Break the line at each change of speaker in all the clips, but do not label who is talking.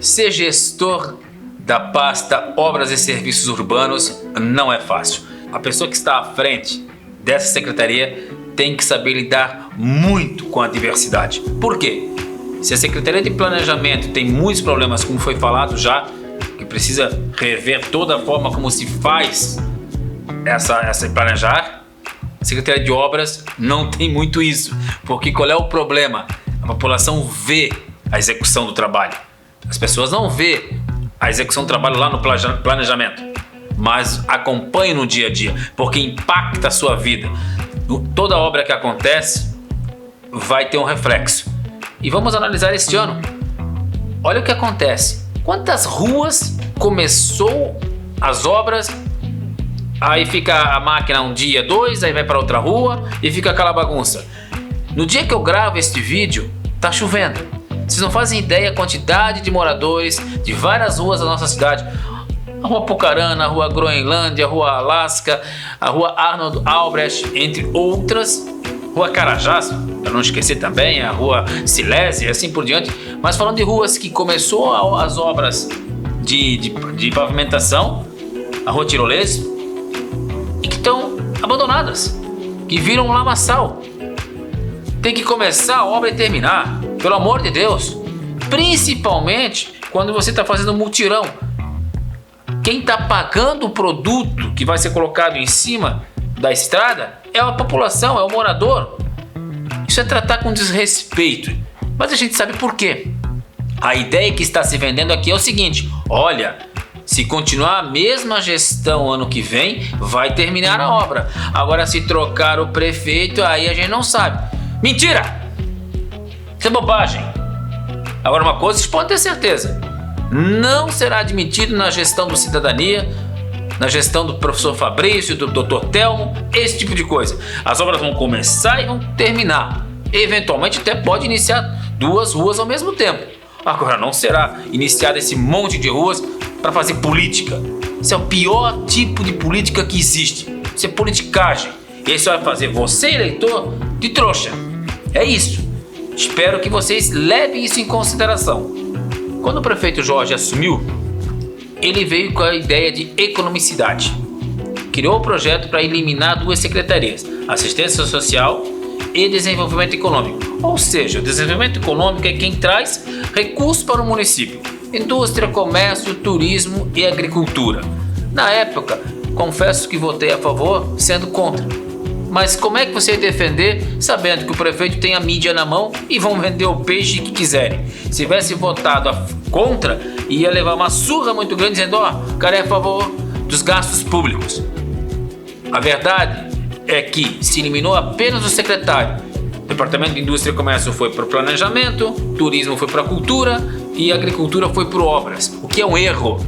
Ser gestor da pasta Obras e Serviços Urbanos não é fácil. A pessoa que está à frente dessa secretaria tem que saber lidar muito com a diversidade. Por quê? Se a Secretaria de Planejamento tem muitos problemas, como foi falado já, que precisa rever toda a forma como se faz essa planejar, a Secretaria de Obras não tem muito isso. Porque qual é o problema? A população vê a execução do trabalho. As pessoas não vê a execução do trabalho lá no planejamento, mas acompanham no dia a dia, porque impacta a sua vida. Toda obra que acontece vai ter um reflexo. E vamos analisar este ano. Olha o que acontece. Quantas ruas começou as obras, aí fica a máquina um dia, dois, aí vai para outra rua e fica aquela bagunça. No dia que eu gravo este vídeo, tá chovendo. Vocês não fazem ideia a quantidade de moradores de várias ruas da nossa cidade. A Rua Pucarana, a Rua Groenlândia, a Rua Alasca, a Rua Arnold Albrecht, entre outras. Rua Carajás, para não esquecer também, a Rua Silésia e assim por diante. Mas falando de ruas que começou as obras de pavimentação, a Rua Tirolesa, e que estão abandonadas, que viram um lamaçal. Tem que começar a obra e terminar, pelo amor de Deus. Principalmente quando você está fazendo mutirão. Quem está pagando o produto que vai ser colocado em cima da estrada é a população, é o morador. Isso é tratar com desrespeito. Mas a gente sabe por quê. A ideia que está se vendendo aqui é o seguinte: olha, se continuar a mesma gestão ano que vem, vai terminar a obra. Agora, se trocar o prefeito, aí a gente não sabe. Mentira! Isso é bobagem. Agora, uma coisa vocês podem ter certeza: não será admitido na gestão do Cidadania, na gestão do professor Fabrício, do Dr. Telmo, esse tipo de coisa. As obras vão começar e vão terminar. Eventualmente até pode iniciar 2 ruas ao mesmo tempo. Agora, não será iniciado esse monte de ruas para fazer política. Isso é o pior tipo de política que existe. Isso é politicagem. E isso vai fazer você, eleitor, de trouxa. É isso. Espero que vocês levem isso em consideração. Quando o prefeito Jorge assumiu, ele veio com a ideia de economicidade. Criou um projeto para eliminar 2 secretarias, Assistência Social e Desenvolvimento Econômico. Ou seja, o desenvolvimento econômico é quem traz recursos para o município. Indústria, comércio, turismo e agricultura. Na época, confesso que votei a favor, sendo contra. Mas como é que você ia defender sabendo que o prefeito tem a mídia na mão e vão vender o peixe que quiserem? Se tivesse votado contra, ia levar uma surra muito grande dizendo: o cara é a favor dos gastos públicos. A verdade é que se eliminou apenas o secretário. O Departamento de Indústria e Comércio foi para o Planejamento, Turismo foi para a Cultura e Agricultura foi para Obras. O que é um erro.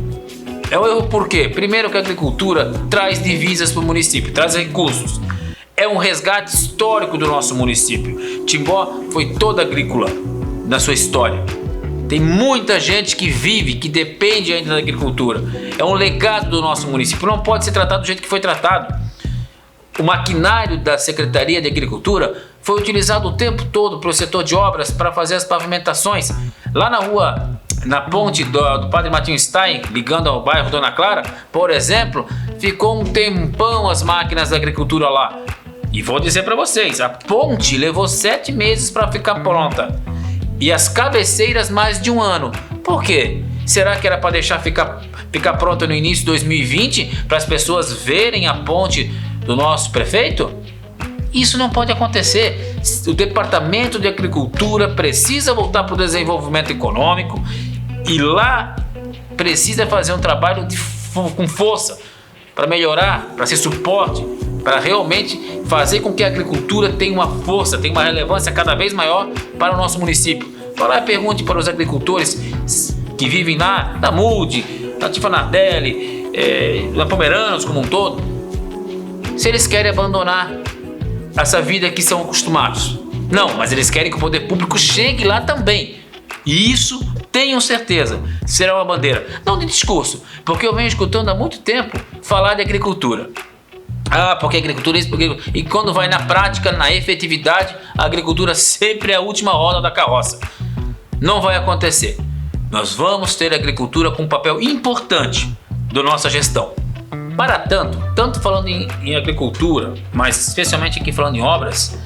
É um erro por quê? Primeiro, que a agricultura traz divisas para o município, traz recursos. É um resgate histórico do nosso município. Timbó foi toda agrícola na sua história. Tem muita gente que vive, que depende ainda da agricultura. É um legado do nosso município. Não pode ser tratado do jeito que foi tratado. O maquinário da Secretaria de Agricultura foi utilizado o tempo todo para o setor de obras para fazer as pavimentações. Lá na rua, na ponte do Padre Martinho Stein, ligando ao bairro Dona Clara, por exemplo, ficou um tempão as máquinas da agricultura lá. E vou dizer para vocês, a ponte levou 7 meses para ficar pronta. E as cabeceiras mais de 1 ano. Por quê? Será que era para deixar ficar pronta no início de 2020 para as pessoas verem a ponte do nosso prefeito? Isso não pode acontecer. O Departamento de Agricultura precisa voltar para o desenvolvimento econômico e lá precisa fazer um trabalho com força para melhorar, para ser suporte, para realmente fazer com que a agricultura tenha uma força, tenha uma relevância cada vez maior para o nosso município. Vá lá e pergunte para os agricultores que vivem lá na Mude, na Tifanardelli, na Pomeranos como um todo, se eles querem abandonar essa vida que são acostumados. Não, mas eles querem que o poder público chegue lá também. E isso, tenham certeza, será uma bandeira. Não de discurso, porque eu venho escutando há muito tempo falar de agricultura. Porque a agricultura é isso, porque... E quando vai na prática, na efetividade, a agricultura sempre é a última roda da carroça. Não vai acontecer. Nós vamos ter a agricultura com um papel importante da nossa gestão. Para tanto falando em agricultura, mas especialmente aqui falando em obras,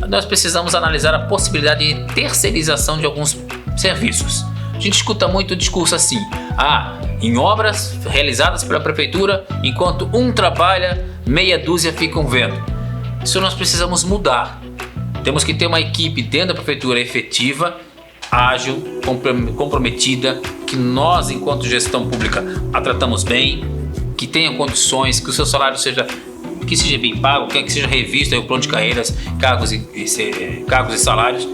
nós precisamos analisar a possibilidade de terceirização de alguns serviços. A gente escuta muito o discurso assim: em obras realizadas pela prefeitura, enquanto um trabalha, meia dúzia ficam vendo. Isso nós precisamos mudar. Temos que ter uma equipe dentro da prefeitura efetiva, ágil, comprometida, que nós, enquanto gestão pública, a tratamos bem, que tenha condições, que o seu salário seja bem pago, que seja revisto aí o plano de carreiras, cargos e salários.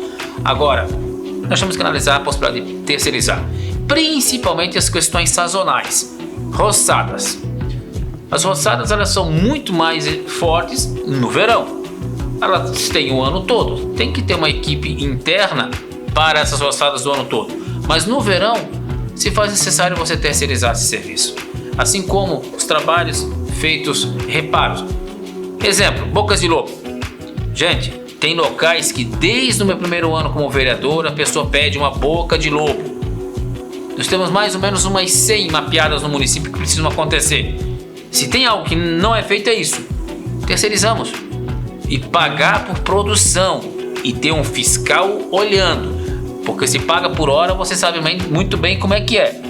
Agora, nós temos que analisar a possibilidade de terceirizar, principalmente as questões sazonais. Roçadas. As roçadas, elas são muito mais fortes no verão. Elas têm o ano todo. Tem que ter uma equipe interna para essas roçadas do ano todo. Mas no verão, se faz necessário você terceirizar esse serviço. Assim como os trabalhos feitos reparos. Exemplo, bocas de lobo. Gente, tem locais que desde o meu primeiro ano como vereador, a pessoa pede uma boca de lobo. Nós temos mais ou menos umas 100 mapeadas no município que precisam acontecer. Se tem algo que não é feito, é isso. Terceirizamos. E pagar por produção. E ter um fiscal olhando. Porque se paga por hora, você sabe muito bem como é que é.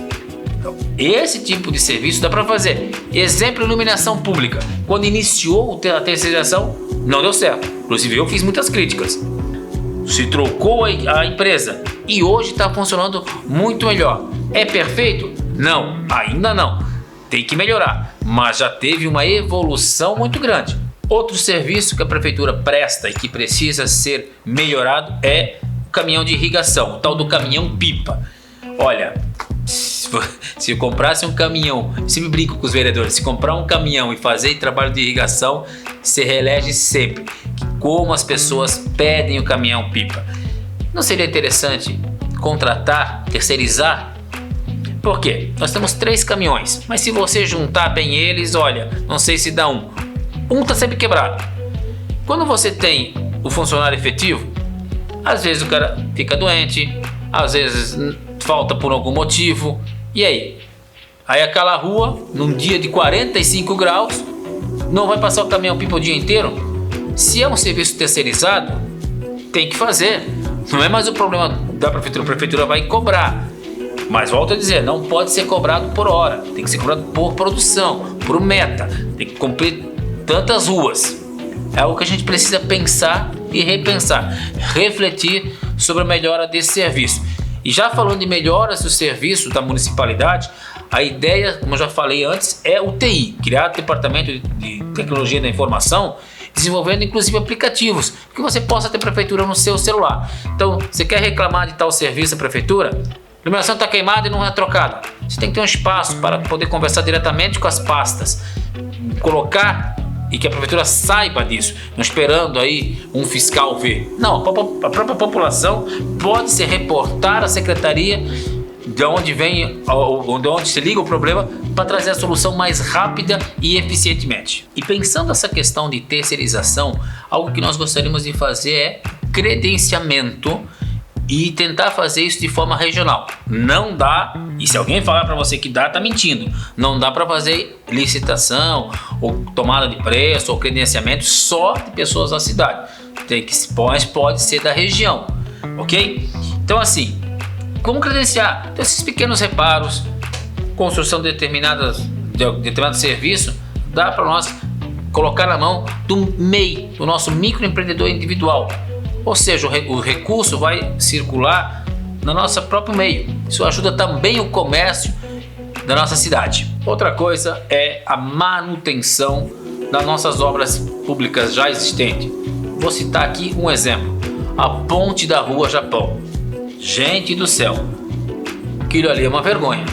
Então, esse tipo de serviço dá para fazer. Exemplo, iluminação pública. Quando iniciou a terceirização, não deu certo. Inclusive eu fiz muitas críticas. Se trocou a empresa e hoje está funcionando muito melhor. É perfeito? Não, ainda não. Tem que melhorar, mas já teve uma evolução muito grande. Outro serviço que a prefeitura presta e que precisa ser melhorado é o caminhão de irrigação, o tal do caminhão-pipa. Olha, se eu comprasse um caminhão, sempre brinco com os vereadores, se comprar um caminhão e fazer trabalho de irrigação, se reelege sempre. Como as pessoas pedem o caminhão-pipa. Não seria interessante contratar, terceirizar? Por quê? Nós temos 3 caminhões, mas se você juntar bem eles, olha, não sei se dá um. Um está sempre quebrado. Quando você tem o funcionário efetivo, às vezes o cara fica doente, às vezes falta por algum motivo. E aí? Aí aquela rua, num dia de 45 graus, não vai passar o caminhão-pipa o dia inteiro? Se é um serviço terceirizado, tem que fazer. Não é mais o problema da prefeitura. A prefeitura vai cobrar. Mas volto a dizer, não pode ser cobrado por hora. Tem que ser cobrado por produção, por meta. Tem que cumprir tantas ruas. É algo que a gente precisa pensar e repensar. Refletir sobre a melhora desse serviço. E já falando de melhoras do serviço da municipalidade, a ideia, como eu já falei antes, é o TI. Criar o Departamento de Tecnologia da Informação, desenvolvendo inclusive aplicativos, que você possa ter prefeitura no seu celular. Então, você quer reclamar de tal serviço da prefeitura? A iluminação está queimada e não é trocada. Você tem que ter um espaço para poder conversar diretamente com as pastas, colocar e que a prefeitura saiba disso, não esperando aí um fiscal ver. Não, a própria população pode se reportar à secretaria de onde se liga o problema para trazer a solução mais rápida e eficientemente. E pensando nessa questão de terceirização, algo que nós gostaríamos de fazer é credenciamento e tentar fazer isso de forma regional. Não dá, e se alguém falar para você que dá, tá mentindo. Não dá para fazer licitação ou tomada de preço ou credenciamento só de pessoas da cidade. Pode ser da região, ok? Então assim, como credenciar? Então, esses pequenos reparos, construção de determinado serviço, dá para nós colocar na mão do MEI, do nosso microempreendedor individual. Ou seja, o recurso vai circular no nosso próprio meio. Isso ajuda também o comércio da nossa cidade. Outra coisa é a manutenção das nossas obras públicas já existentes. Vou citar aqui um exemplo. A ponte da Rua Japão. Gente do céu, aquilo ali é uma vergonha.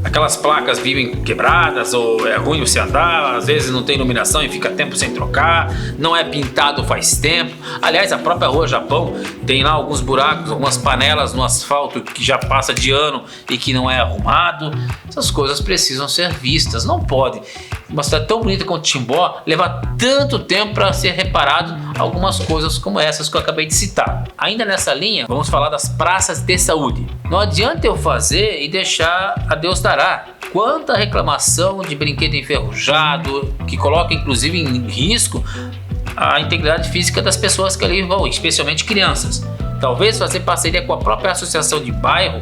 aquelas placas vivem quebradas, ou é ruim você andar, às vezes não tem iluminação e fica tempo sem trocar, não é pintado faz tempo. Aliás, a própria Rua Japão tem lá alguns buracos, algumas panelas no asfalto que já passa de ano e que não é arrumado. Essas coisas precisam ser vistas, não pode uma cidade tão bonita como Timbó levar tanto tempo para ser reparado algumas coisas como essas que eu acabei de citar. Ainda nessa linha, vamos falar das praças de saúde. Não adianta eu fazer e deixar a Deus dará. Quanta reclamação de brinquedo enferrujado, que coloca inclusive em risco a integridade física das pessoas que ali vão, especialmente crianças. Talvez fazer parceria com a própria associação de bairro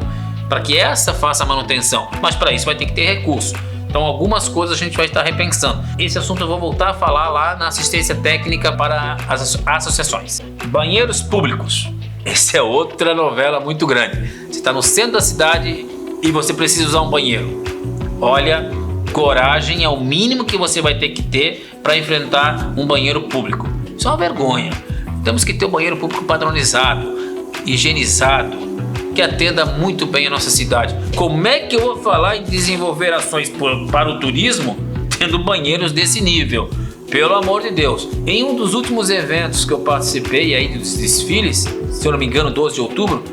para que essa faça a manutenção, mas para isso vai ter que ter recurso. Então algumas coisas a gente vai estar repensando. Esse assunto eu vou voltar a falar lá na assistência técnica para as associações. Banheiros públicos. Essa é outra novela muito grande. Você está no centro da cidade e você precisa usar um banheiro. Olha, coragem é o mínimo que você vai ter que ter para enfrentar um banheiro público. Isso é uma vergonha. Temos que ter um banheiro público padronizado, higienizado, que atenda muito bem a nossa cidade. Como é que eu vou falar em desenvolver ações para o turismo tendo banheiros desse nível? Pelo amor de Deus. Em um dos últimos eventos que eu participei aí dos desfiles, se eu não me engano 12 de outubro,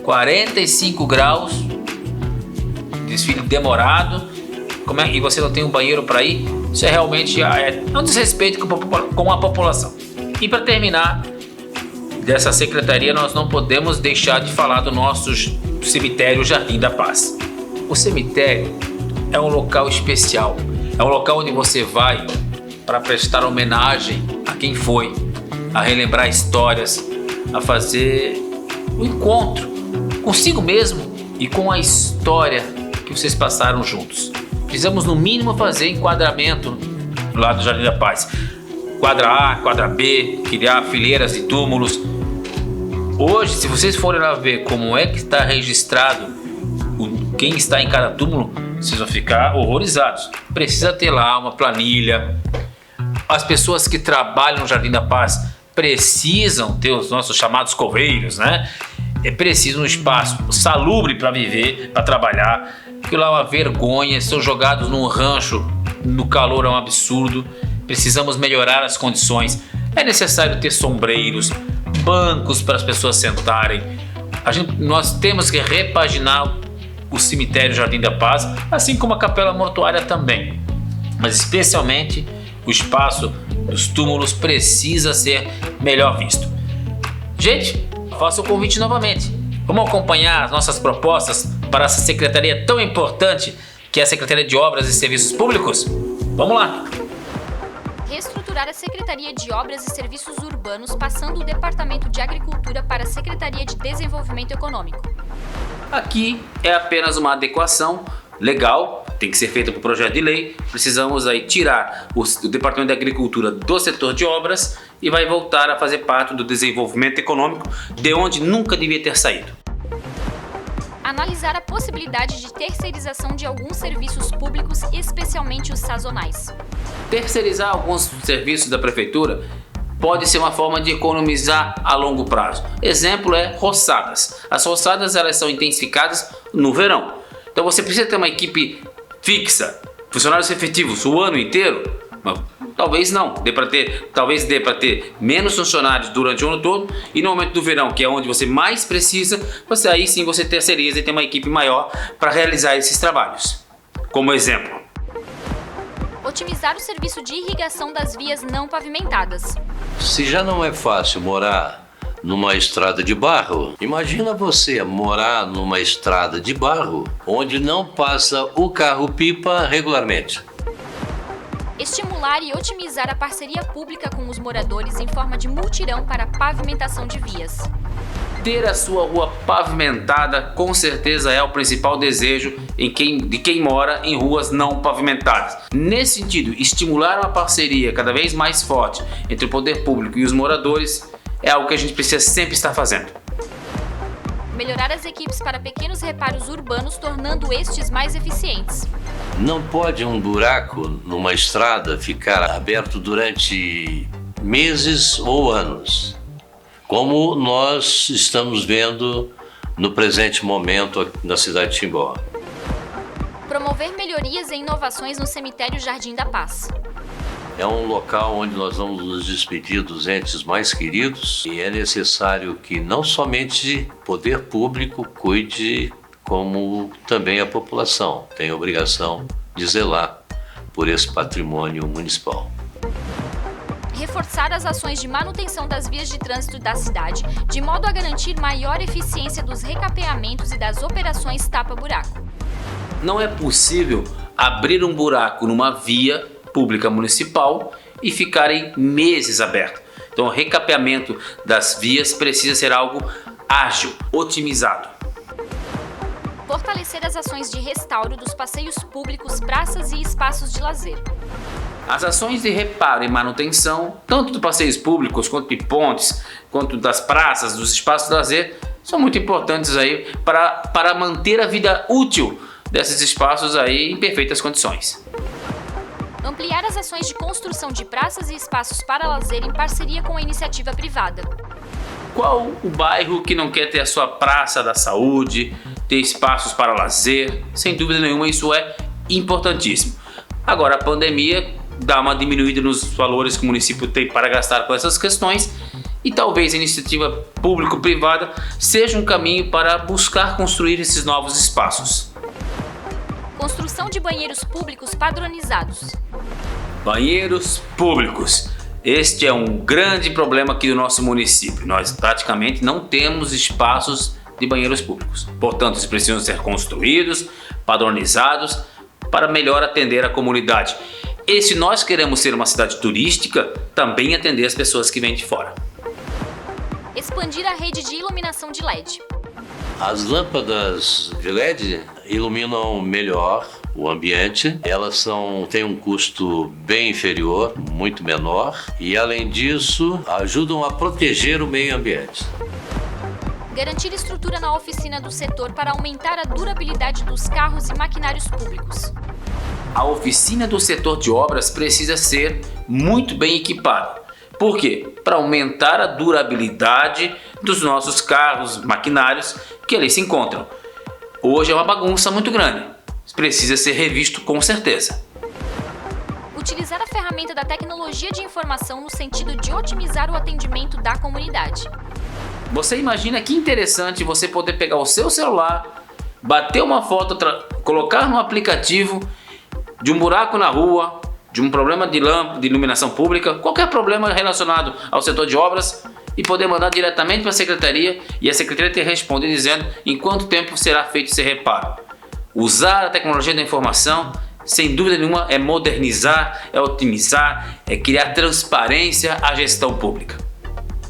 45 graus, desfile demorado, e você não tem um banheiro para ir, isso é realmente um desrespeito com a população. E para terminar, dessa secretaria nós não podemos deixar de falar do nosso cemitério Jardim da Paz. O cemitério é um local especial, é um local onde você vai para prestar homenagem a quem foi, a relembrar histórias, a fazer um encontro consigo mesmo e com a história que vocês passaram juntos. Precisamos no mínimo fazer enquadramento lá do Jardim da Paz. Quadra A, quadra B, criar fileiras de túmulos. Hoje, se vocês forem lá ver como é que está registrado quem está em cada túmulo, vocês vão ficar horrorizados. Precisa ter lá uma planilha. As pessoas que trabalham no Jardim da Paz precisam ter os nossos chamados coveiros, né? Precisam de um espaço salubre para viver, para trabalhar. Aquilo lá é uma vergonha, são jogados num rancho, no calor é um absurdo. Precisamos melhorar as condições. É necessário ter sombreiros, bancos para as pessoas sentarem. Nós temos que repaginar o cemitério Jardim da Paz, assim como a capela mortuária também. Mas especialmente o espaço dos túmulos precisa ser melhor visto. Gente, faço o convite novamente. Vamos acompanhar as nossas propostas para essa secretaria tão importante que é a Secretaria de Obras e Serviços Públicos? Vamos lá!
Reestruturar a Secretaria de Obras e Serviços Urbanos, passando o Departamento de Agricultura para a Secretaria de Desenvolvimento Econômico.
Aqui é apenas uma adequação legal, tem que ser feita por projeto de lei. Precisamos aí tirar o Departamento de Agricultura do setor de obras e vai voltar a fazer parte do desenvolvimento econômico, de onde nunca devia ter saído.
Analisar a possibilidade de terceirização de alguns serviços públicos, especialmente os sazonais.
Terceirizar alguns serviços da prefeitura pode ser uma forma de economizar a longo prazo. Exemplo é roçadas. As roçadas elas são intensificadas no verão. Então você precisa ter uma equipe fixa, funcionários efetivos o ano inteiro. Talvez não, talvez dê para ter menos funcionários durante o ano todo, e no momento do verão, que é onde você mais precisa, aí sim você terceiriza e tem uma equipe maior para realizar esses trabalhos. Como exemplo,
otimizar o serviço de irrigação das vias não pavimentadas.
Se já não é fácil morar numa estrada de barro, imagina você morar numa estrada de barro onde não passa o carro-pipa regularmente.
Estimular e otimizar a parceria pública com os moradores em forma de mutirão para pavimentação de vias.
Ter a sua rua pavimentada com certeza é o principal desejo de quem mora em ruas não pavimentadas. Nesse sentido, estimular uma parceria cada vez mais forte entre o poder público e os moradores é algo que a gente precisa sempre estar fazendo.
Melhorar as equipes para pequenos reparos urbanos, tornando estes mais eficientes.
Não pode um buraco numa estrada ficar aberto durante meses ou anos, como nós estamos vendo no presente momento na cidade de Timbó.
Promover melhorias e inovações no cemitério Jardim da Paz.
É um local onde nós vamos nos despedir dos entes mais queridos e é necessário que não somente o poder público cuide, como também a população tem a obrigação de zelar por esse patrimônio municipal.
Reforçar as ações de manutenção das vias de trânsito da cidade, de modo a garantir maior eficiência dos recapeamentos e das operações tapa-buraco.
Não é possível abrir um buraco numa via pública municipal e ficarem meses aberto. Então, o recapeamento das vias precisa ser algo ágil, otimizado.
Fortalecer as ações de restauro dos passeios públicos, praças e espaços de lazer.
As ações de reparo e manutenção, tanto dos passeios públicos, quanto de pontes, quanto das praças, dos espaços de lazer, são muito importantes aí para manter a vida útil desses espaços aí em perfeitas condições.
Ampliar as ações de construção de praças e espaços para lazer em parceria com a iniciativa privada.
Qual o bairro que não quer ter a sua praça da saúde, ter espaços para lazer? Sem dúvida nenhuma, isso é importantíssimo. Agora, a pandemia dá uma diminuída nos valores que o município tem para gastar com essas questões e talvez a iniciativa público-privada seja um caminho para buscar construir esses novos espaços.
Construção de banheiros públicos padronizados.
Banheiros públicos. Este é um grande problema aqui do nosso município. Nós praticamente não temos espaços de banheiros públicos. Portanto, eles precisam ser construídos, padronizados, para melhor atender a comunidade. E se nós queremos ser uma cidade turística, também atender as pessoas que vêm de fora.
Expandir a rede de iluminação de LED.
As lâmpadas de LED iluminam melhor o ambiente, elas têm um custo bem inferior, muito menor, e além disso ajudam a proteger o meio ambiente.
Garantir estrutura na oficina do setor para aumentar a durabilidade dos carros e maquinários públicos.
A oficina do setor de obras precisa ser muito bem equipada. Por quê? Para aumentar a durabilidade dos nossos carros, maquinários que ali se encontram. Hoje é uma bagunça muito grande. Precisa ser revisto com certeza.
Utilizar a ferramenta da tecnologia de informação no sentido de otimizar o atendimento da comunidade.
Você imagina que interessante você poder pegar o seu celular, bater uma foto, colocar no aplicativo de um buraco na rua, de um problema de lâmpada, de iluminação pública, qualquer problema relacionado ao setor de obras e poder mandar diretamente para a secretaria e a secretaria ter respondido dizendo em quanto tempo será feito esse reparo. Usar a tecnologia da informação, sem dúvida nenhuma, é modernizar, é otimizar, é criar transparência à gestão pública.